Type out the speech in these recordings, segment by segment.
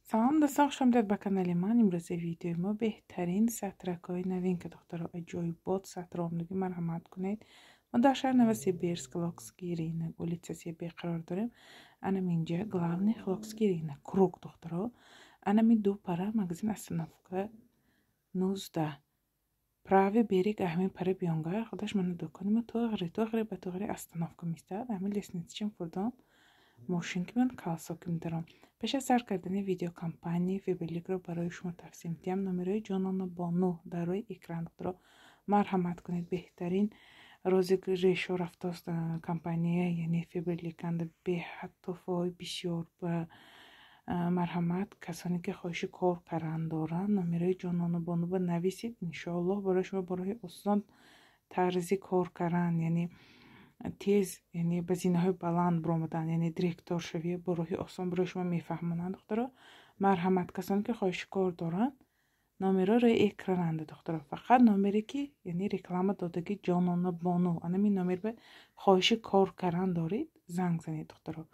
سلام دوستان، خوش آمدید به کانال من. امروز ویدیو ما بهترین سطرک های نوین که دخترها عجایبات سطر آمدگی مرحمت کنید. ما در شهر نوسیبیرسک خلاقسگیرینه улица بی قرار داریم. انم اینجا главный خلاقسگیرینه کروگ دخترها. انم این دو پره مگزین остановка 19. Правый берег همین پره بیانگاه خودش من دکانم تو به توغری остановка میستد. همین лестницечем фурдон ماشین که من کالساکیم دارم. پیش از سر کردن ویدیو کمپانی فیبرلیک رو برای شما تقسیم کردم. نمره جانان بانو در روی اکران رو مرحمت کنید. بهترین розыгрыш رفتاست کمپانی یعنی فیبرلیکند به حتی بسیار به مرحمت کسانی که خواهش کار کردن دارن. نمره جانان بانو به نویسید. انشاءالله برای شما برای آسان طرزی کار کردن یعنی تیز یعنی بزینه‌های بلند برآمدن یعنی دیرکتور شوی برای آسان برای شما میفهمونند دخترا. مرحمت کسانی که خواهش کار دارن نامره روی اکرانند دخترا. فقط نامری که یعنی رکلام دادگی جانانه بانو انمی نامر به خواهش کار کردن دارید زنگ زنید دخترا.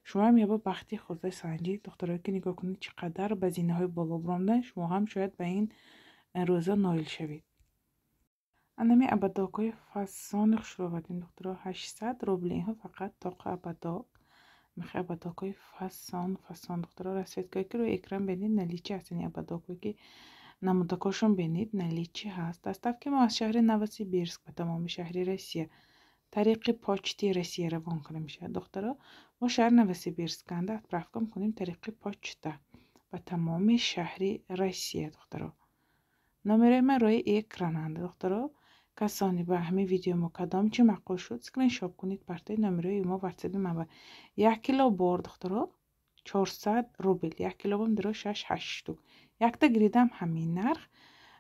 شما هم یه با بختی خود سنجید دخترا که نگاه کنید چقدر بزینه‌های بالا برآمدن. شما هم شاید به این روزا نایل شوید. انمی ابداکای فسان خشروادین دخترها 800 روبل اینها فقط تاق ابداک میخوای ابداکای فسان دخترها رسیدگاهی که روی اکران بینید نلیچی هست. این ابداکایی که نمودکاشون بینید نلیچی هست. دستف که ما از شهر نوسیبیرسک به تمام شهر روسیه طریق پاچتی روسیه روان کنیم میشه دخترها. ما شهر نوسیبیرسکند اتپرافکم کنیم طریق پاچتا به تمام شهر روسیه دخترها. نمره من روی اکرانند دخترها. کسانی به همین ویدیو ما کدام چی معقول شد سکرین شاپ کنید پرتای نمره ما واتساپ ما 1 کیلو بار دخترها 400 روبل 1 کیلو بام درو 6 штук. یک تا گریدم همین نرخ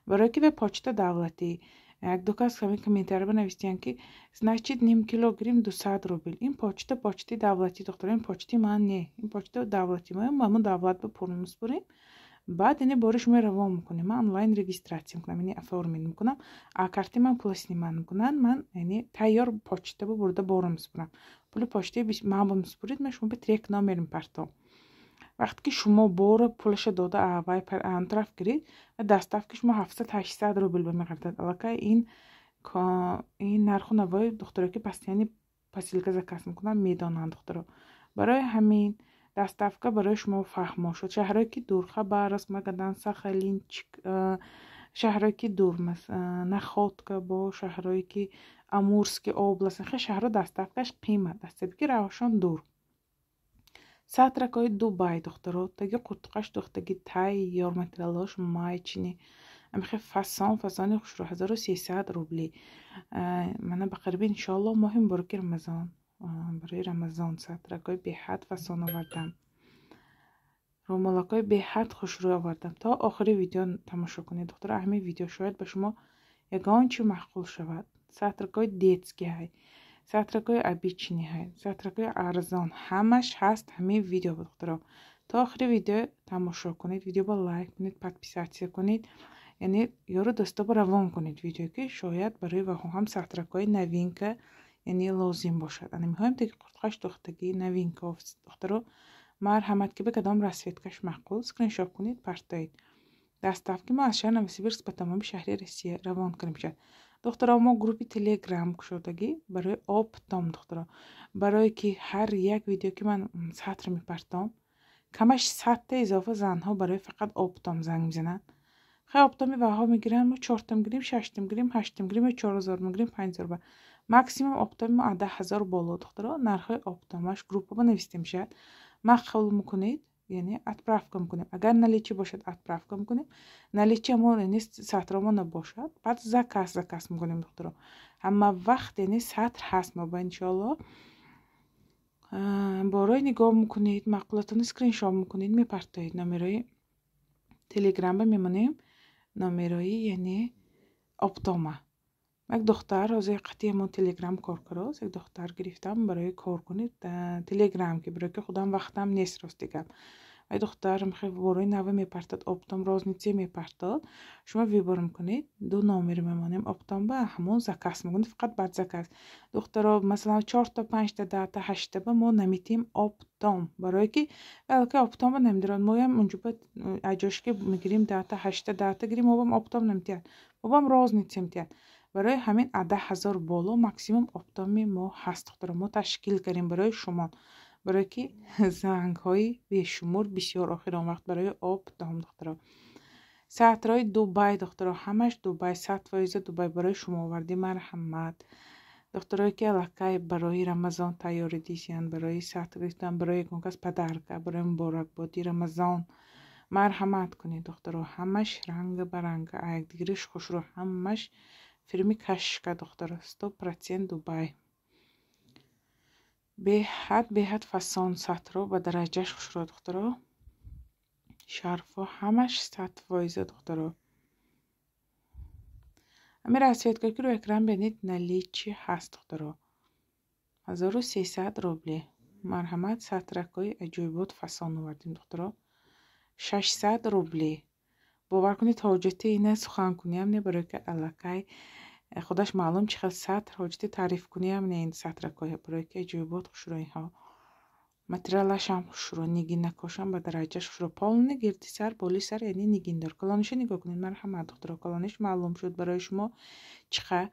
برای که به پاچتا دولتی یک دو کس همین کامنتر بنویسین که значит نیم کیلوگرم 200 روبل. این پاچتا دولتی دخترها. این پاچتی من نه. این پاچتا دولتی ما دولت به پول میسپریم. بعد یعنی بارش ما روان میکنیم. من آنلاین رجیستراسی میکنم یعنی اформین میکنم. کارتی من پول استعمال میکنن. من یعنی تیار پاچتا به برده بارم میسپرم. پول پاچتا ما با میسپرید من شما به تریک نامر میپرتم. وقتی که شما بار پولش داده اوای پر انطرف گرید دستاف که شما 700 800 روبل بمیگردد. البته این نرخ و نوای دخترها که پس یعنی پاسیلکا زکاس میکنن میدانند دخترها. برای همین دستافکا برای شما فهم شد. شهرهایی که دور خبرست مگدان ساخالین شهرهایی که دور مثلا نخودکا با شهرهایی که امورسک область خیلی شهرها دستافکاش قیمت دستافی که روشان دور ساترکای دوبای دخترها تاگه قطقاش دختگی تای یار مترلاش مایچینی امخه فسانی خوش رو 1300 روبلی. من بقربی انشالله مهم برای رمضان برای رمضان ساترکای به حد فسان آوردم. رومالاکای به حد خوش رو آوردم. تا آخری ویدیو تماشا کنید دخترها. همین ویدیو شاید به شما یگان چی معقول شود. ساترکای دیتسکی های ساترکای ابیچینی های ساترکای ارزان همش هست. همین ویدیو دخترها. تا آخری ویدیو تماشا کنید. ویدیو با لایک کنید подписаться کنید یعنی یارو دستا با روان کنید ویدیو که شاید برای وهم هم ساترکای نوین که یعنی لازم باشد. انا میخوایم تا قرطقاش دختگی نوین که دخترها مرحمت که به کدام رسیدگاش معقول سکرین شاپ کنید پرتایید. دستاف که ما از شهر نوسیبیرسک به تمام شهر روسیه روان کنیم شد دخترها. ما گروپی تلگرام کشودگی برای آپتام دخترها. برای که هر یک ویدیو که من سطر میپرتام کمش 100 تا اضافه زنها برای فقط آپتام زنگ میزنن. خیلی آپتامی وها میگیرن. ما 4 تا میگیریم 6 تا میگیریم 8 تا میگیریم 4000 میگیریم 5000 ماکسیمم آپتامی ما 10000 بالا دخترها. نرخ آپتامش گروپ با نوشته میشه. ما قبول میکنید یعنی اتپرافکا میکنیم. اگر نلیچی باشد اتپرافکا میکنیم. نلیچی اما یعنی سطر ما نباشد بعد زکاس میکنیم دخترها. اما وقت یعنی سطر هست ما با انشالله برای نگاه میکنید مقالتون اسکرین شات میکنید میپرتایید. نمره تلگرام به میمونیم نمره یعنی آپتاما. یک دختر از قطعی من تلگرام کار کرد. یک دختر گرفتم برای کار کنید تلگرام که برای که خودم وقتم نیست راست دیگم ای دختر میخوای وروی نوه میپرتد آبتام رازنیچه میپرتد شما ویبار میکنید دو نامیر میمانیم آبتام به همون زکاس میکنید فقط بعد زکاس دخترها مثلا 4 تا 5 تا 10 تا 8 تا ما نمیتیم آبتام برای که بلکه آبتام نمیدارن ما هم اونجا به اجاش که میگیریم 10 تا 8 تا 10 تا گیریم ما هم آبتام نمیتیم بابام رازنیچه میتیم برای همین 10,000 بالا ماکسیموم آبتامی ما هست دخترها ما تشکیل کردیم برای شما برای که زنگ های بیشمار بسیار آخر آن وقت برای آب دام دخترها سطرهای دوبای دخترها همش دوبای سطر وایز دوبای برای شما آوردیم مرحمت دخترایی که علاقه برای رمضان تیاری دیسیان برای سطر گرفتن برای کنکس پدرکه برای مبارک بادی رمضان مرحمت کنید دخترها همش رنگ برنگ یک دیگرش خوش رو همش فرمی کشکه دخترها 100% دوبای به حد فسان سطرها به درجهش خوش رو دخترها شرفا همش سطر وایزه دخترها امیر رسیت که رو اکرام بینید نلی چی هست دخترها 1300 روبلی مرحمت سطرکای عجایبات فسان آوردیم دخترها 600 روبلی باور کنید حاجتی اینه سخن کنی هم نه برای که علاقه خودش معلوم چقدر سطر حاجتی تعریف کنی هم نه این سطرکای برای که عجایبات خوش رو اینها ماتریالش هم خوش رو نگین نکاشم به درجهش خوش رو پالونه گردی سر بالی سر یعنی نگین دار کلانش نگاه کنید مرحمت دخترها کلانش معلوم شد برای شما چقدر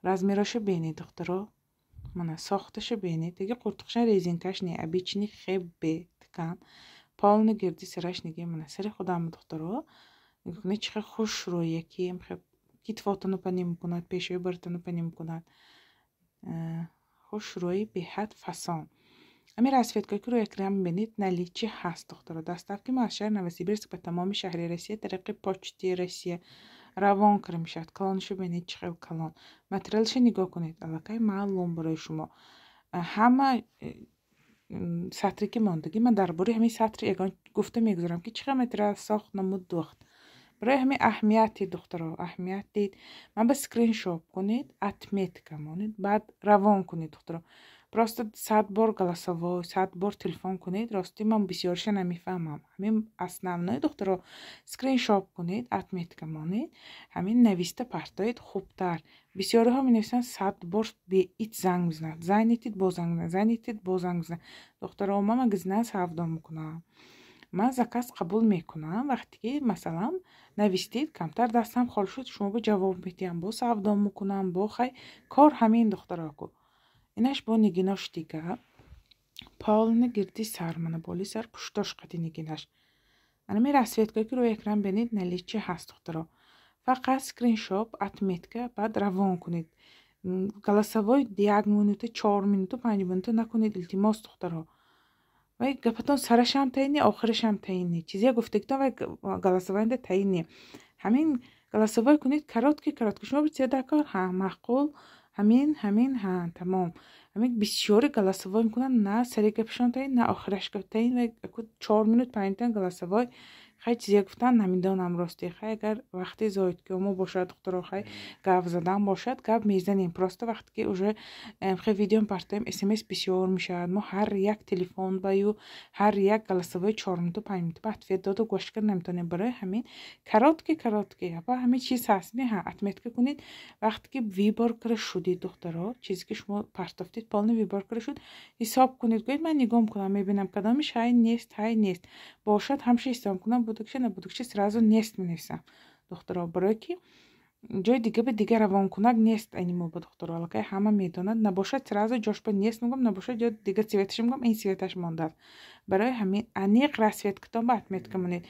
رزمیراش بینید دخترها منه ساختش بینید دیگه قرطخشن ریزینکش نه ابیچنی خیب تکن پالونه گردی سرش نگه منه سر خودم دخترها نگاه کنید چقدر خوش رو یکی هم خیب کتفاتونو پنی میکند پیشوی برتونو پنی میکند خوش روی به حد فسان امیر رسفیت که رو اکرام بینید نلی چی هست دخترها دستف که ما از شهر نوسیبیرسک به تمام شهر روسیه طریق پاچتی روسیه روان کرده میشد کلانشو بینید چقدر کلان متریالش نگاه کنید علاقه معلوم برای شما همه سطری که ماندگی من درباره همین سطر یگان گفته میگذارم که چقدر متریال ساخت نمود دوخت برای همین اهمیتی دخترها اهمیت دید من به سکرین شاپ کنید اتمیت کمانید بعد روان کنید دخترها просто 100 بار голосовой 100 بار تلفن کنید راستی من بسیارش نمیفهمم همین основной دخترها سکرین شاپ کنید اتمیت کمانید همین نویسته پرتایید خوبتر بسیاری ها می نویسن 100 بار به ایت زنگ بزنید زنیتید با زنگ بزنید زنیتید با زنگ بزنید دخترها من گزنه سفدا میکنم من زکاس قبول میکنم وقتی که مثلا نویستید کمتر دستم خال شد شما به جواب میدیم با سفدا میکنم با خی کار همین دخترها کو اینش با نگیناش دیگه پالونه گردی سر منه بالی سر پشتاش قدی نگیناش انا می رسویت که روی اکران بینید نلی چی هست دخترها فقط سکرین شاپ اتمیت که بعد روان کنید голосовой 1 минута 4 минута 5 минута نکنید التماس دخترها و گپتون سرش هم تعیینی آخرش هم تعیینی چیزی گفتگتون و голосовой تعیینی همین голосовой کنید کرات که شما بچه دکار ها معقول همین ها تمام همین بسیاری голосовой میکنن نه سری گپشان تعیین نه آخرش گپ تعیین و 4 minut 5 تا голосовой خیلی چیزی گفتن نمیدونم راستی خیلی اگر وقتی زاید که ما باشد دخترها خیلی گپ زدن باشد گپ میزنیم پراسته وقتی که اوجه خیلی ویدیو پرتایم SMS بسیار میشد ما هر یک تلفن بایو هر یک голосовой 4 minut 5 minut بعد فیداد و گوش کردن نمیتونیم برای همین کرات که با همین چیز هست نه اتمیت کنید وقتی که ویبار کر شدید دخترها چیزی که شما پرتافتید پالن ویبار کر شد حساب کنید گوید من نگاه کنم میبینم کدامش های نیست باشد همش حساب کنم بودکشه نبودکشه سرازو نیست می‌نویسم دخترها برای که جای دیگه به دیگه روان کنک نیست اینی ما با دخترها علاقه همه میدونند نباشد سرازو جاش به نیست میگم نباشد جای دیگه سویتش میگم این سویتش مانده برای همین انیق رسویت کتاب اتمیت کنید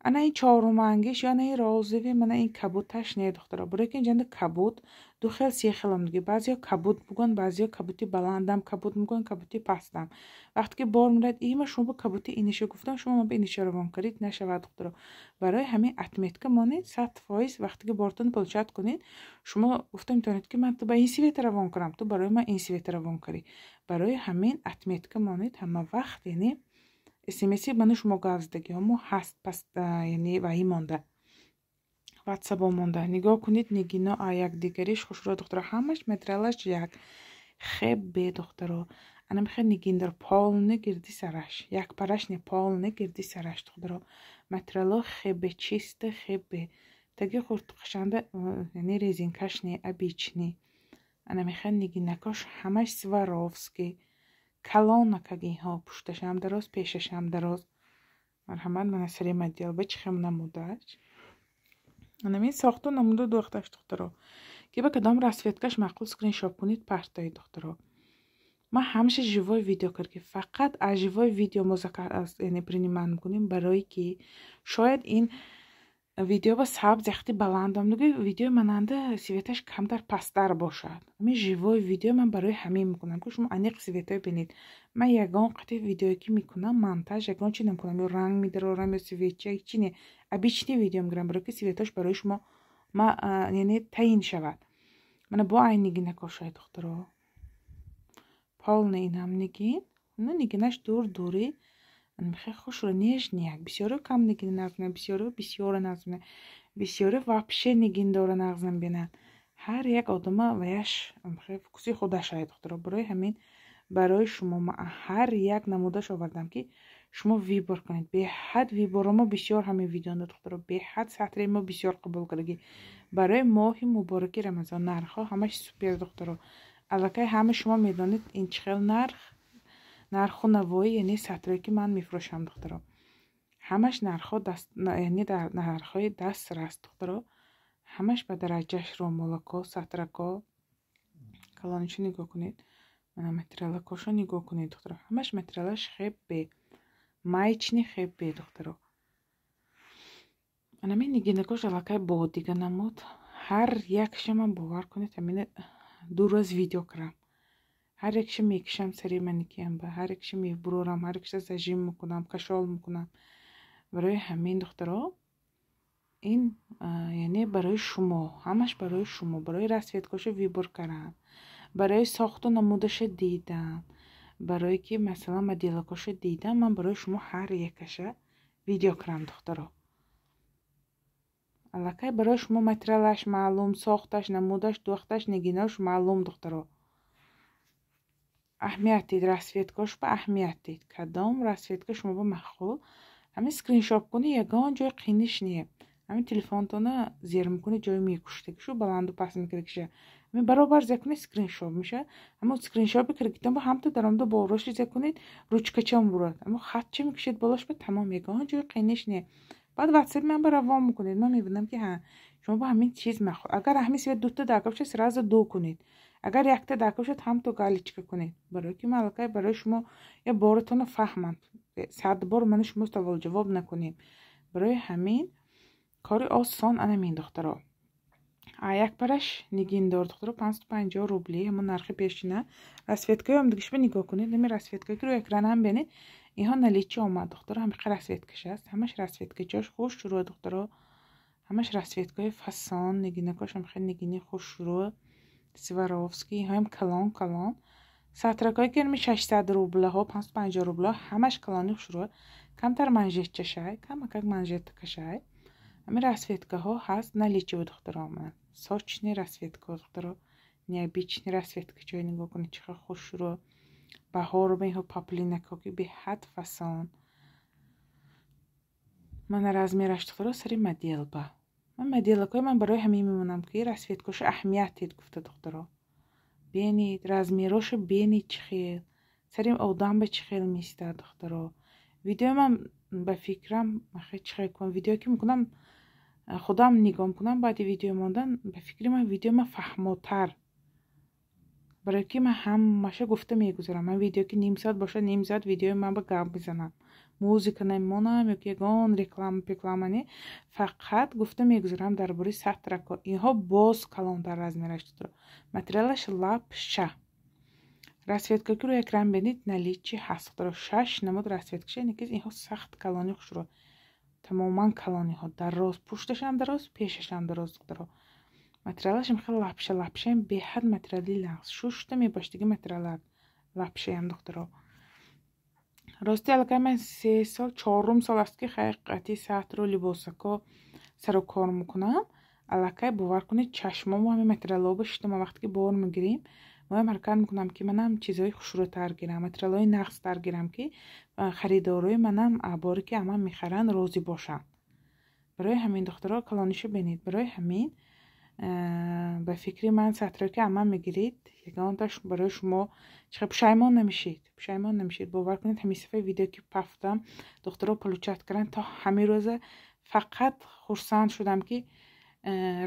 انا این چهارمانگیش یا نه رازوی من این کبوتش نه دخترها برای که اینجا کبوت دو خیل سی خیلم دیگه بعضیا کبوت میگن بعضیا کبوتی بلندم کبوت میگن کبوتی پستم وقتی که بار میرد ایما شما با کبوتی اینشو گفتم شما به اینش روان کردید نشود دخترها برای همین اتمیت که مانید 100% وقتی که بارتون پلچت کنید شما گفتم میتونید که من تو با این سویت روان کنم تو برای من این سویت روان کردی برای همین اتمیت که مانید همه وقت یعنی اسمسی بنا شما گفزدگی همو هست پس یعنی وحی مانده واتساپ مانده نگاه کنید نگینا یک دیگریش خوش رو دخترها همش متریالش یک خیب به دخترها ана мехай нигиндор полне гирди сараш, як параш не полне гирди сараш духтаро. материало хебе чисте хебе таги хуртқашанда яъне резинкаш не обичный. ана мехай нигинакош ҳамаш сваровский. калонакаг инҳо пушташам дароз, пешашам дароз. марҳамат мана сари мадиалба чихам намудаш. ана мен сохту намуду духташ духтаро. ки ба кадом расветкаш мақул скриншот кунид партои духтаро. ما همیشه живой видео کرد فقط از живой видео مذاکره یعنی принимаем میکنیم برای که شاید این ویدیو با سبز وقتی بلندم دیگه ویدیو مننده سویتش کمتر پستر باشد. همین живой ویدیو من برای همین میکنم که شما انیق سویتای ببینید. من یگان قطعه ویدیویی که میکنم مونتاژ یگان چی نمیکنم یا رنگ میدارم یا سویتچه چی نه ابیچنی ویدیو میگیرم برای که سویتاش برای شما ما یعنی تعیین شود. من با عینیگی نکاشای دخترا полный این هم نگین نه نگینش دور دوری من میخوای خوش رو نیش نیک بسیاره کم نگین نزنه بسیاره نزنه بسیاره вообще نگین داره نزنه بینن هر یک آدم ویش میخوای فکوسی خودش های دخترا برای همین برای شما ما هر یک نمودش آوردم که شما ویبر کنید به حد ویبر ما بسیار همین ویدیو دخترا به حد سطر ما بسیار قبول کردگی برای ماه مبارک رمضان نرخ همش سوپر دخترا البته همه شما میدونید این چقدر نرخ و نوایی یعنی سطری که من میفروشم دخترا همش نرخ دست یعنی در نرخ‌های دست راست دخترا همش به درجهش رو مولکا سطرکا کلانشو نگاه کنید من متریالکاشو نگاه کنید دخترا همش متریالش خیلی مایچنی خیلی دخترا انا من نگینکاش البته با دیگه نمود هر یک شما باور کنید همین 2 روز ویدیو کردم هر یکش میکشم سری منیکیم به هر یکش میبرورم هر یکش زجیم میکنم کشال میکنم برای همین دخترها این یعنی برای شما همش برای شما برای رسویتکاش ویبر کردم برای ساخت و نمودش دیدم برای که مثلا مدیلکاش دیدم من برای شما هر یکش ویدیو کردم دخترها البته برای شما متریالش معلوم ساختش نمودش دوختش نگیناش معلوم دخترها اهمیت دید رسویتکاش به اهمیت دید کدام رسویتکا شما با مخول همین سکرینشاپ کنی یگان جای قینش نیه همین تلفنتونه زیر میکنی جای میکشته که شو بلند و پس میکرده همین برابر زکنی سکرینشاپ میشه اما سکرینشاپی کرگیتن با همتا درامده با روشی زکنید روچکچم برود اما خط چه میکشید بالاش به تمام یگان جای قینش نیه بعد واتساپ من روان میکنید من میبینم که ها شما با همین چیز مخول اگر همین سویت دوتا داکبشه سراز دو کنید اگر یکتا داکبشد هم تو گالیچکه کنید برای که مالکای برای شما یا بارتون فهمم 100 بار من شما سوال جواب نکنیم برای همین کاری آسان انمین دخترا یک پرش نگین دار دخترا 550 روبلی همون نرخ پیشینه رسویتکای هم دیگه نگاه کنید نمی رسویتکای که رو اکران هم بینید اینها نلیچه اومد دخترا همه رسویتکش هست همش رسویتکاش خوش شروع دخترا همش رسویتکای فسان نگینکاش هم خیلی نگینی خوش شروع سواروفسکی هم کلان سطرکایی که نمی 600 روبله ها 550 روبله همش کلانی شروع کمتر منجت چشای کمک منجت کشای همین رسویتکا ها هست نلیچه بود دخترا من ساچنی رسویتکا دخترا نیا بیچنی رسویتکا جای نگاه کنید چقدر خوش شروع بهار به اینها پاپلینکا که به حد فسان من از میرش دخترا سری مدیل با من مدیلکای من برای همین میمونم که رسویتکاش اهمیت دید گفته دخترا بینید رزمیراش بینید چخیل سریم آدم به چخیل میسته دخترا ویدیو من به فکرم خیلی چخیل کنم ویدیو که میکنم خودم نگاه کنم بعد ویدیو ماندن به فکر من ویدیو من فهموتر برای که من هم ماشه گفته میگذارم من ویدیو که نیم ساعت باشه نیم ساعت ویدیو من با گپ میزنم موزیک نمیمونم یا که گان رکلامانی فقط گفته میگذارم درباره سطرکا اینها باز کلانتر از میرش داره متریالش لپشه رسویتکا که رو اکران بینید نلیچی هست داره 6 نمود رسویتکشه اینکه اینها سخت کلانی خوش رو تماما کلانی ها دراز پشتش هم دراز پیشش هم دراز داره متریالش هم خیلی لپشه هم به حد متریالی لغز شوشته میباشتگی متریال لپشه هم دخترها راستی البته من 3 سال 4 سال است که حقیقتی سطر و لباسکا سر و کار میکنم البته باور کنید چشمامو همین متریالا بشته ما وقتی که بار میگیریم مهم حرکت میکنم که منم چیزای خوش‌روتر گیرم، متریالای نقص‌تر گیرم که خریدارای منم باری که اما میخرن راضی باشن. برای همین دخترها کلانشو بینید. برای همین به فکری من سطری که اما میگیرید یگانتش برای شما چقدر پشیمان نمیشید. باور کنید همین صفحه ویدیو که پفتم دخترها پلوچت کردن تا همین روزه فقط خرسند شدم که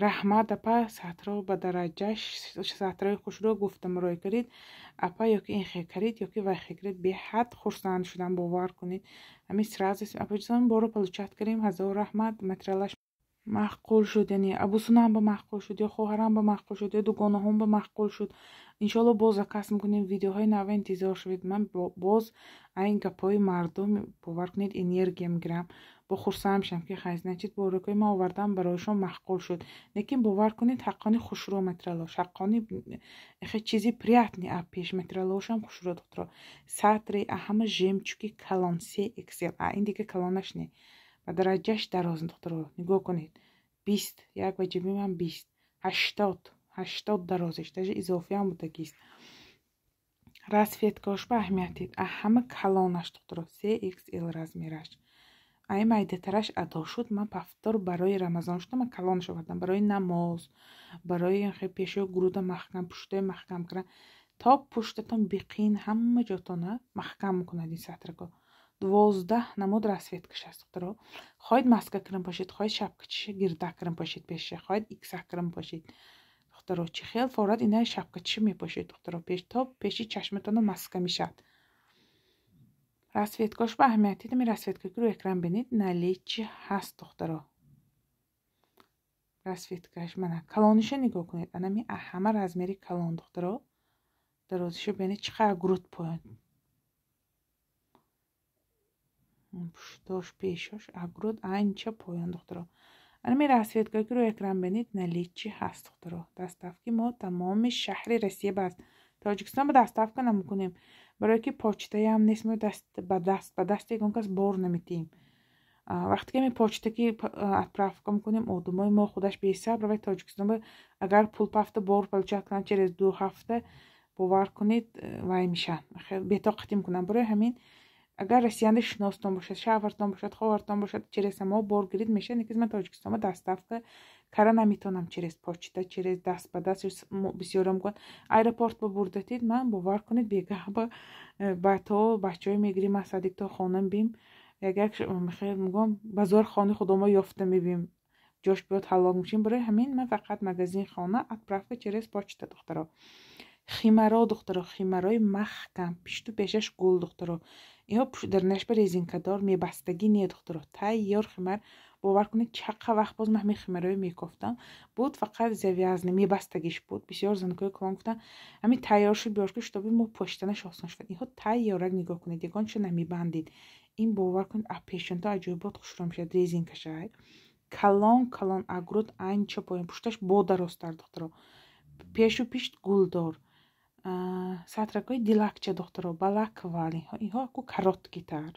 رحمت اپا سطرها به درجهش سطرهای خوش رو گفتم رای کرید اپا یا که این خیلی کرید یا که وای خیلی کرید به حد خرسند شدم. باور کنید همین سراز اپا جزان بارو پلوچت کردیم هزار رحمت متریالش محقول شد، یعنی ابوسون هم با محقول شد یا خواهرم با محقول شد یا دوگانه هم با محقول شد. انشالله باز کس میکنیم ویدیوهای نو انتظار شوید. من باز این گپای مردم باور کنید انرژی میگیرم با خرسند میشم که خیز نچید باروکای ما آوردم برایشون محقول شد. لیکن باور کنید حقانی خوشرو متریالش حقانی خیلی چیزی پریات نی اپیش متریالش هم خوشرو دکتر سطری اهم жемчуги کلان 3XL این دیگه کلانش نی و درجهش دراز دختر نگاه کنید 20 یک و جیبی من 20 80 درازش даже اضافی هم بوده کیست расцветкаш به اهمیتید همه کلانش دختر 3XL размерش ای майда тараш ادا شد. من پفتار برای رمضان شدم من کلانش آوردم برای نماز برای خیلی پیشو گروده محکم پشته محکم کردن تا پشتتون بقین همه جاتونه محکم میکنه این سطرگاه 12 نمود расцветкаш هست دخترها. خواهید ماسک کرم باشید خواهید شبکه گردک کرم باشید پیشه خواهید ایکس کرم باشید دخترها چی خیلی فوراد اینه شبکه میپاشید دخترها پیش تا پیشی چشمتون ماسک میشد. расцветкаш به اهمیتی می расцветка که رو اکران بینید نلیچی هست دخترها. расцветкаш منه کلانش نگاه کنید انا می همه размери کلان دخترها درازشو بینید چقدر گروت پایین پشتاش پیشاش اگرود اینچه پایان دخترها. انا می расцветка که رو اکران بینید نلیچی هست دخترها. دستافکی ما تمام شهر روسیه بست تاجیکستان به دستافک نمیکنیم برای که پاچته هم نیست. ما دست به دست یکون کس بار نمیتیم. وقتی که می پاچته که اطراف میکنیم آدمای ما خودش بی صبر و تاجیکستان اگر پول پفته بار پلچت کنن چرا 2 هفته باور کنید وای میشن خیلی بی‌طاقتی میکنن. برای همین اگر رسیدن شناستان باشد شهرتان باشد خواهرتان باشد چرس ما بار گرید میشه نیکز من تاجیکستان دستافک کارا نمیتونم چرس پاچته چرس دست به دست بسیار میگن ایرپورت با بردتید من باور کنید بیگه با تو بچهای میگیریم از صدیق تا خانم بیم یک میگم بازار خانه خودم یافته میبیم جاش بیاد حلاق میشیم. برای همین من فقط مغازین خانه اطراف چرس پاچته دخترها خیمرا دخترها خیمرای محکم پیشتو پیشش گل دخترها اینا در نشب ریزینکدار میبستگی نیه دخترها تایار خیمر باور کنید چقدر وقت باز من خیمرای میکفتم بود فقط زویازنی میبستگیش بود بسیار زنکای کلان گفتن همین تیار شد بیار که شتابی ما پشتنش آسان شد. اینها تیارک نگاه کنید یگانش نمیبندید این باور کنید اپیشن تا عجایبات خوش رو میشه ریزینکشه کلان اگرود اینچه پایین پشتش با دراستر دخترها پیشو پیشت گلدار سطرکای دیلکچه دخترها بلک والی اینها اکو کاراتکی تر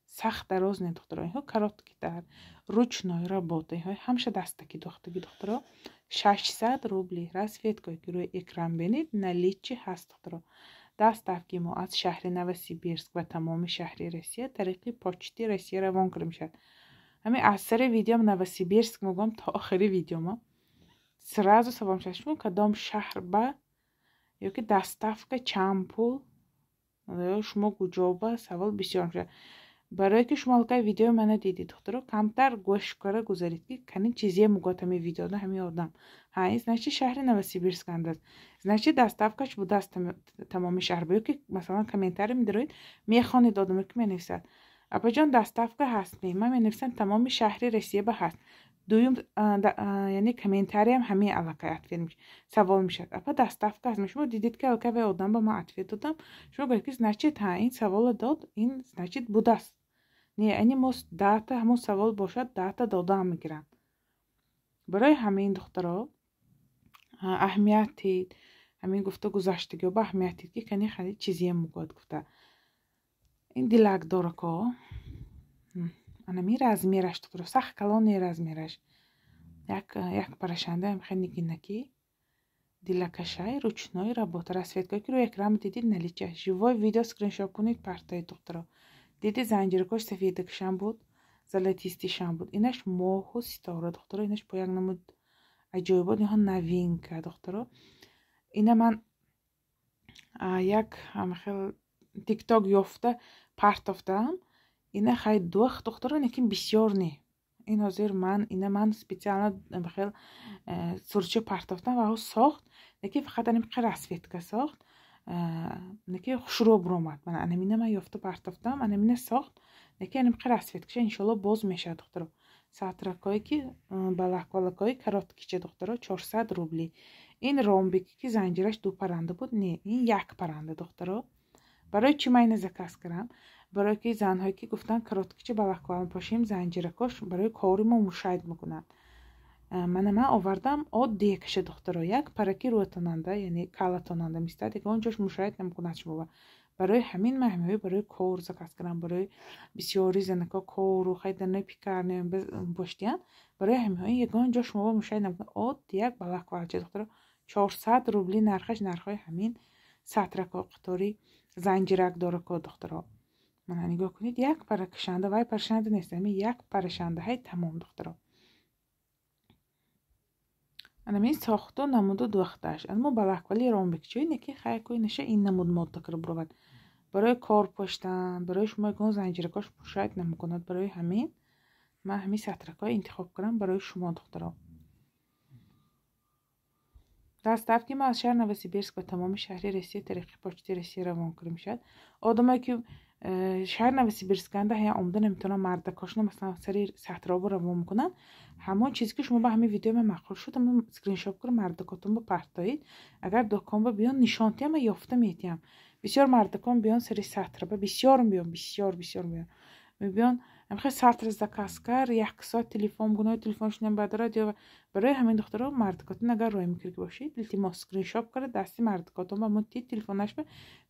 سخت دراز نه دخترها اینها کاراتکی تر ручной работы اینها همشه دستکی دخترها 600 روبلی расцветка که روی اکران بینید نلیچی هست دخترها. دستافکی ما از شهر نوسیبیرسک و تمام شهر روسیه طریق پاچتی روسیه روان کرده میشد. همین اثر ویدیو نوسیبیرسک میگم تا آخری ویدیو ما سرازو سوام شدم کدام شهر با یا که دستافک چند پول شما گوجابه سوال بسیار میشه. برای که شما الکای ویدیو منو دیدید دخترو کمتر گوش کاره گذارید که کنین چیزی مگاتم ویدیو نه همین آدم های значит شهر نوسیبیرسک انداز значит دستافکش بود دست تمام شهر بیو که مثلا کامنتر میدارید میخوانید آدم که مینویسد اپا جان دستافک هست من مینویسم تمام شهر روسیه به هست دویم یعنی کامنتری هم همین علاقه اتفیل میشه سوال میشه اپا دستافک هست شما دیدید که الکای آدم با ما اتفیل دادم شما گفتید که значит این سوال داد این значит بود است نه یعنی موس داتا همون سوال باشد داتا داده هم میگیرن. برای همین دخترها اهمیتی همین گفته گذشتگی و با اهمیتی که کنی خیلی چیزی هم مگاد گفته این دیلک داره که انا می размерش دخترها سخت کلان razмерش یک پرشنده هم خیلی نگی дилакашай ручной работа. Расцветка, ки рӯи экран дидид налича. Живой видео скриншот кунид партаи духтуро. Диди занҷиракош сафедакашам буд, золотистишам буд. Инаш моҳу ситора духтуро. Инаш бо як намуд аҷоибот, иҳо новинка духтуро. Ина ман як хел тикток ёфта партофтам. Ина хай дух духтуро, лекин бисёр не. ин ҳозир ман специально хел сурча партофтам ва ҳо сохт, лекин фақат анамиқа расветка сохт. лекин хушро буромад. Анамина ман ёфта партофтам, анамина сохт, лекин анамиқа расветкаша иншалло боз мешавад духтуро. Сатракое ки балаквалакои короткича духтуро 400 рубли. ин ромбик ки занҷираш ду паранда буд, не, ин як паранда духтуро. барои чӣ ман ина заказ кардам? барои ки занҳое ки гуфтан короткича балаквал пошим занҷиракош барои кори мо мушайд мекунад. ман овардам оддӣ каша духтуро. як параки рӯатонанда, яъне калатонанда мистад, ягон ҷош мушайд намкунад шумо. барои ҳамин маҳмиҳои барои кор заказ кардам. барои бисёри занако кору хайданои пекарни боштиян. барои ҳамиҳои ягон ҷо шумо мушайд намкунад. оддӣ як балаквалча духтуро. 400 рубли нархаш, нархои ҳамин сатрако қатори занҷирак дорако духтуро. мана нигоҳ кунед, як паракашанда, вай парашанда нест, ҳамин як парашандаҳай тамом духтуро. анамин сохту намуду дуахташ. аммо балаквали ромбикчои неки хайкои наша ин намуд модда кара буровад. барои кор поштан, барои шумо ягон занҷиракош мушайд намекунад. барои ҳамин ман ҳамин сатракои интихоб кардам барои шумо духтуро. доставки мо аз шаҳр Новосибирск ба тамоми шаҳри Россия тариқи почти Россия равон карда мешавад. одамое ки шаҳр Новосибирсканда ҳая омда наметавонанд мардакошна масалан сари сатробо равон мекунанд. ҳамон чизе ки шумо ба ҳамин видео ма маъқул шуд, ама скриншот кар мардакотонбо партоид. агар дуконбо биён нишонтиам ёфта метиҳам. бисёр мардакон биён сари сатраба бисёр биён, бисёр биён. мебиён амхе сатр заказ кар, 1 соат телефон гунои телефоншон бадарад ё барои ҳамин духтуро мардакотон агар рой мекард бошид, илтимос скриншот кар дасти мардакотон ба мо тит телефонаш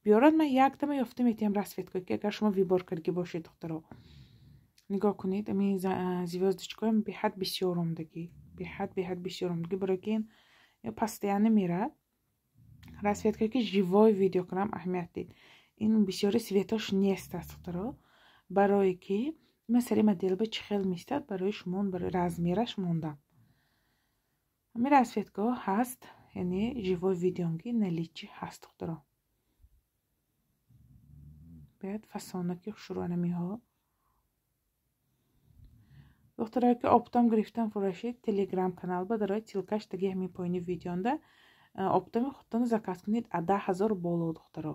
биёрад. ман як дама ёфта метиҳам расветка ки агар шумо вибор карди бошед духтуро. нигоҳ кунед, амин звёздочкои беҳад бисёр омдагӣ, беҳад бисёр омдагӣ, барои ки ин постоянно мерад. расветка ки живой видео кардам аҳамият дид. ин бисёри светош нест аст духтуро. барое ки масари моделба чӣ хел мистад, барои шумо барои размераш мондам. ҳамин расветкаҳо ҳаст, яъне живой видеонги наличи ҳаст духтуро. беҳад фасонаки хушрӯанамиҳо духтуро ки оптам гирифтам фурӯшид. телеграм канал ба дарои силкаш таги ҳамин поини видеонда оптами худтон заказ кунед. 10,000 боло духтуро.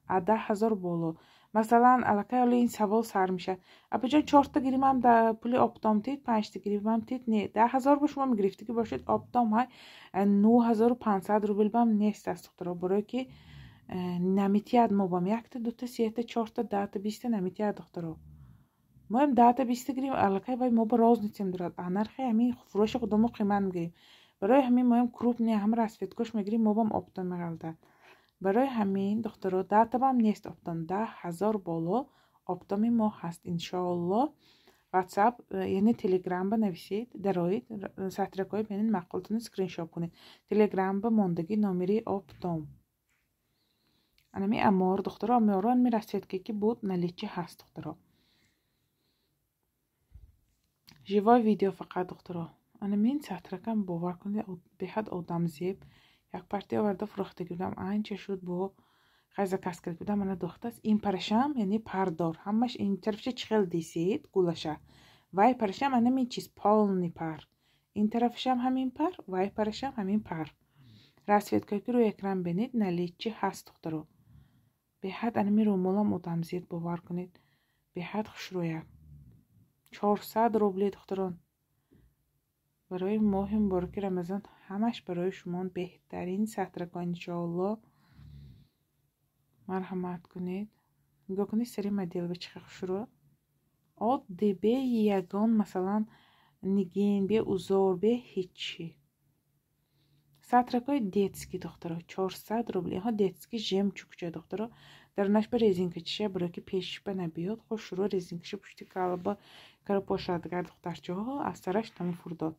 10,000 боло. масалан аллакай ҳоло ин савол сар мешавад. апаҷон 4 та гиримам да пули оптом тид, 5 та гиримам тид. не, 10,000 ба шумо мегирифта ки бошед оптом ҳай 9500 рубл бам нест аст духтуро. барое ки наметиҳад мобам 1 та 2 та 3 та 4 та 10 та 20 та наметиҳад духтуро. моем 10 та 20 та гирим аллакай бай моба розницем дорад. а нархи ҳамин фурӯши худомо қимат мегирем. барои ҳамин моем крупни ҳам расветкош мегирем, мобам оптом меғалдад. барои ҳамин духтуро 10 та бам нест оптом, 10,000 боло оптоми мо ҳаст иншоалло. ватсап яъне телеграм ба нависед, дароид сатракои бенин маъқултони скриншот кунед. телеграм ба мондаги номери оптом. анами амор духтуро, аморо анами расветка ки буд наличи ҳаст духтуро. живой видео фақат духтуро. анамин сатракам бовар кунед беҳад одамзеб. як партия оварда фурӯхта гирдам, анча шуд бо хай заказ кард будам. ана духтаст. ин парашам яъне пардор. ҳамаш ин тарафша чихел дисед гулаша. вай парашам анамин чиз полный пар. ин тарафшам ҳамин пар, вай парашам ҳамин пар. расветка ки рӯи экран бинед наличи ҳаст духтуро. беҳад анами румулам одамзед бовар кунед. беҳад хушрӯяк. 400 рубли духтурон. барои моҳи мубороки рамазон ҳамаш барои шумо беҳтарин сатрако иншоалло. марҳамат кунед. нигоҳ кунед сари модел ба чӣ хушрӯ. оддӣ бе ягон масалан нигин, бе узор, бе ҳичи. сатракои детский духтуро 400 рубли. ҳо детский жемчугча духтуро. дарунаш ба резинкачиша барои ки пешиш ба набиёд. хушрӯ резинкаша пушти калба кара пошадгар духтарчаҳо аз сараш таму фурдод.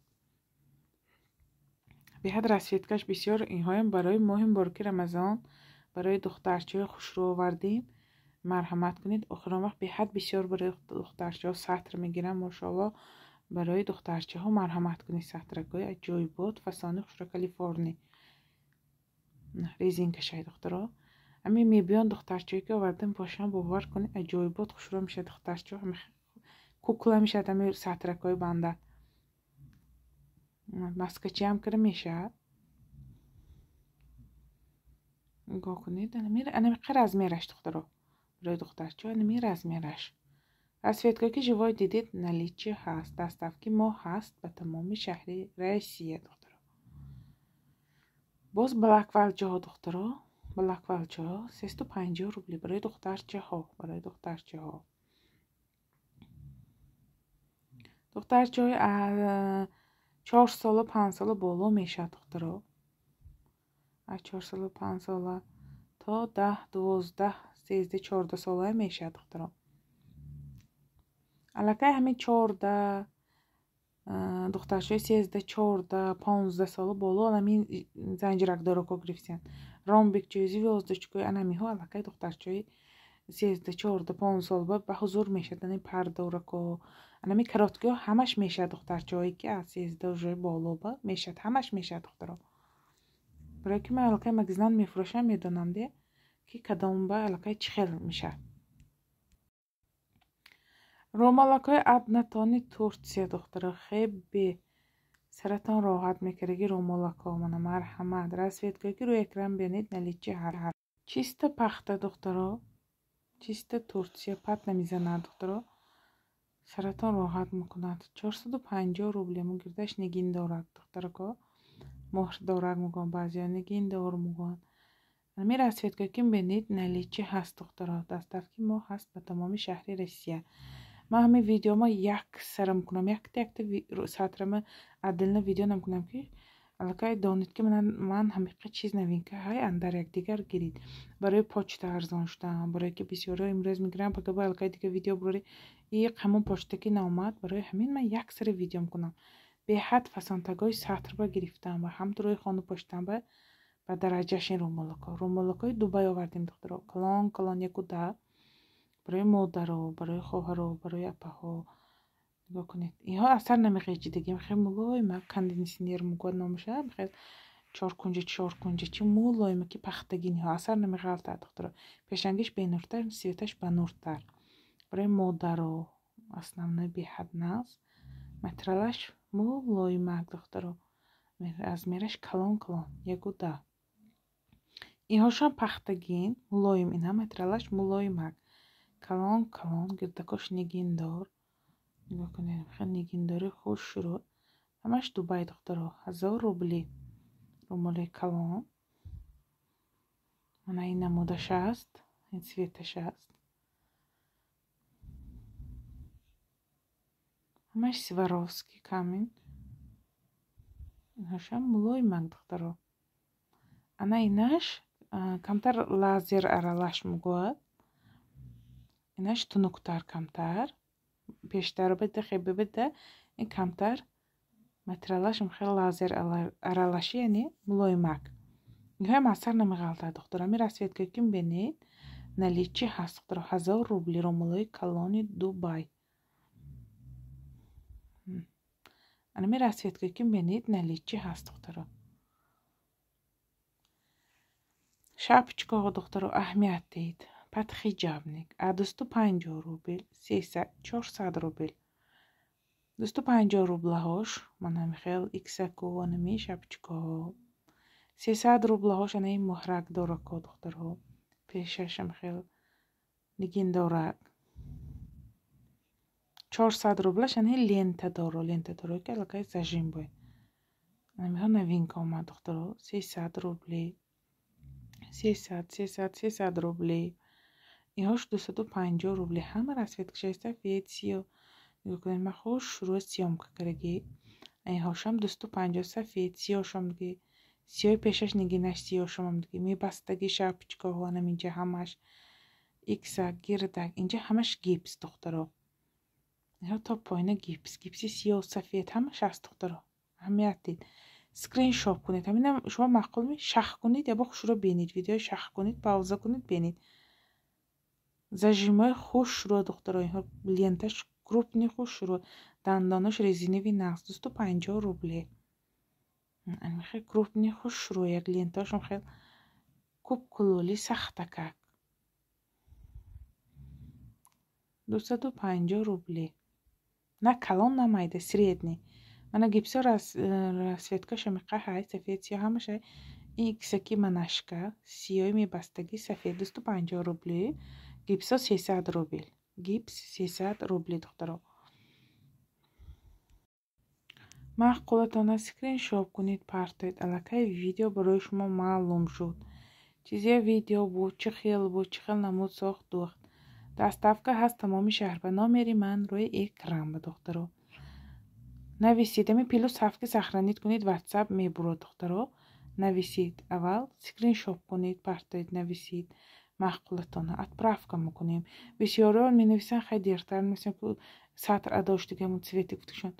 بهاد расветкаш бисёр инҳоям барои моҳи мубороки рамазон барои духтарчаҳои хушрӯ овардим. марҳамат кунед. охирон вақт беҳад бисёр барои духтарчаҳо сатр мегирам. мошалло барои духтарчаҳо марҳамат кунед. сатракҳои аҷоибот фасони хушро калифорни резинкашай духтаро. ҳамин мебиён духтарчаҳое ки овардам бошам бовар кунед аҷоибот хушро мешавад. духтарчаҳо кукла мешавад. ҳамин сатракҳои банда маскачиам кира мешавад. нигоҳ кунед анамиқа размераш духтаро барои духтарчаҳо анамин размераш. расветка ки живой дидед наличие ҳаст. доставки мо ҳаст ба тамоми шаҳри Россия духтаро. боз блаквалчаҳо духтаро. блаквалчаҳо 350 рубли барои духтарчаҳо. духтарчаҳои 4 сола 5 сола боло мешавад духтаро. аз 4 сола 5 сола то 10 12 13 14 сола мешавад духтаро. аллакай ҳамин 14 духтарчаҳои 13 14 15 сола боло ҳамин занҷиракдороко гирифтиянд. ромбикчаи звёздочкаи анамиҳо аллакай духтарчаҳои 13 14 15 сола ба ҳузур мешавад. ани пардорако анами короткиҳо ҳамаш мешавад. духтарчаҳое ки аз 13 уже боло ба мешавад ҳамаш мешавад духтаро. барое ки ман аллакай магазинан мефурӯшам медонам де ки кадом ба аллакай чӣ хел мешавад. ромалакҳои аднатони Турсия духтаро. хебе саратон роҳат мекардаги ромалакҳо мана марҳамат. расветкое ки рӯи экран бинед наличие ҳар чиста пахта духтаро. чиста Турсия пат намезанад духтаро. саратон роҳат мекунад. 450 рубли мугирдаш нигин дорад духтарако. моҳр дорак мегӯянд баъзеҳо нигин дор мегӯянд. ҳамин расветкое ки бинед наличие ҳаст духтаро. доставки мо ҳаст ба тамоми шаҳри Россия. ман ҳамин видеома як сара мекунам. якта сатрама адилна видео намекунам ки аллакай донед ки ман ҳамиқа чиз новинка ҳай андар якдигар гирид. барои почта арзон шудан. барое ки бисёро имрӯз мегирам пагаба аллакай дига видео бурори ҳамон почта ки наомад. барои ҳамин ман як сара видео мекунам. беҳад фасонтагои сатрба гирифтам ва ҳамтурои хону поштанба ба дараҷашин ромалакҳои Дубай овардем духтаро. калон якуда барои модаро барои хоҳаро барои апаҳо. нигоҳ кунед инҳо асар намеғечидагӣ хеле мулоима кондитсионер мегӯяд номаша хеле чоркунҷачи мулоима ки пахтаги инҳо асар намеғалтад духтаро. пешангиш бенуртар светаш ба нуртар барои модаро основной беҳад наз материалаш мулоимак духтаро. размераш калон якуда инҳошам пахтагин мулоим ина материалаш мулоимак калон гирдакош нигиндор. нигоҳ кунед хеле нигиндори хуш шуруд. ҳамаш Дубай духтаро. 1000 рубли ромалои калон. мана ин намудаш аст. ин цветаш аст. ҳамаш Сваровский камин. инҳошам мулоимак духтаро. ана инаш камтар лазер аралаш мегӯяд. инаш тунуктар камтар бештар бида хебе бида ин камтар материалаш хеле лазер аралаши яъне мулоимак. инҳоям асар намеғалтад духтаро. ҳамин расветкое ки мебинед наличие ҳаст духтаро. 1000 рубли ромалои калони Дубай. ҳамин расветкое ки мебинед наличие ҳаст духтаро. шапочкаҳо духтаро аҳамият диҳед. подхиҷабник 250 рубл 300 400 рубл 250 рублаҳош манами хел иксаку анами шапочкаҳо 300 рублаҳош анами муҳракдорако духтаро. пешашам хел нигиндорак 400 рублаш анами лентадоро ки аллакай зажим бояд. анамиҳо новинка омад духтаро. 300 рубли 300 рубли инҳош 250 рубли. ҳама расветкашаи сафед нигоҳ кунед ман хуш шурӯи сиёмка кардаги. инҳошам 250 сафед сиёшам диги. сиёи пешаш нигинаш сиёшам диги. мебастаги шапочкаҳо анаминҷа ҳамаш иксак гирдак инҷа ҳамаш гипс духтаро. инҳо то поина гипси сиёҳ сафед ҳамаш аст духтаро. аҳамият дид. скрин шот кунед. ҳаминам шумо маъқул ми шах кунед ё бо хушро бинед, видео шах кунед, пауза кунед, бинед. Зажимой хуш шуруд духтаро, инҳо ленташ крупни хуш шуруд, дандонаш резинови нағз 250 рубле. خیلی крупни хуш шуруд, як ленташам хел куб кулули сахтакак 250 рубле. На калон на майда, средний. Мана гипсо расцветкаша миқаҳай, сафед сиё ҳамаша ин кисаки манашка, сиёи мебастаги сафед 250 рубле. Гипсо 300 рубл. Гипс 300 рубле духтаро. маъқулатона скриншот кунед, партоед. Аллакай видео барои шумо маълум шуд. чизия видео буд, чӣ хел буд, чӣ хел намуд сохт духт. Доставка ҳаст тамоми шаҳр ба номери ман рӯи экран ба духтаро. нависид, ами плюс 7 сохранид кунед, ватсап мебурад духтаро. нависид, аввал скриншот кунед, партоед, нависид. маъқулатона отправка мекунем. бисёрон менависанд хай дертар мисен сатр адоштигамун цвети гуфташон.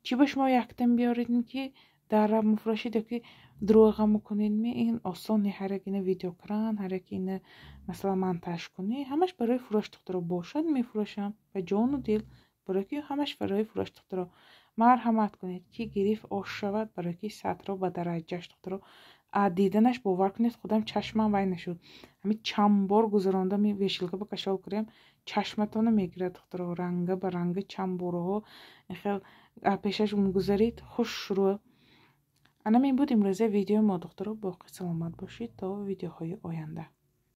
чӣ ба шумо яктам биёридем ки дарра муфрошид ёки дурӯға мекунедми, ин осони ҳар як ина видеокран, ҳар як ина масалан монтаж кунӣ, ҳамаш барои фурӯш духтаро бошад мефурӯшам ба ҷону дил, барои ки ҳамаш барои фурӯш духтаро. марҳамат кунед ки гирифт ош шавад, барои ки сатро ба дараҷаш духтаро. диданаш бовар кунед худам чашмам вай нашуд. ҳамин чанд бор гузарондам вешилка ба кашол кардам, чашматона мегирад духтаро, ранга ба ранга чанд борҳо хел пешаш мегузарид, хуш шуруд. ана мин буд имрӯза видеои мо духтаро. боқӣ саломат бошед то видеоҳои оянда.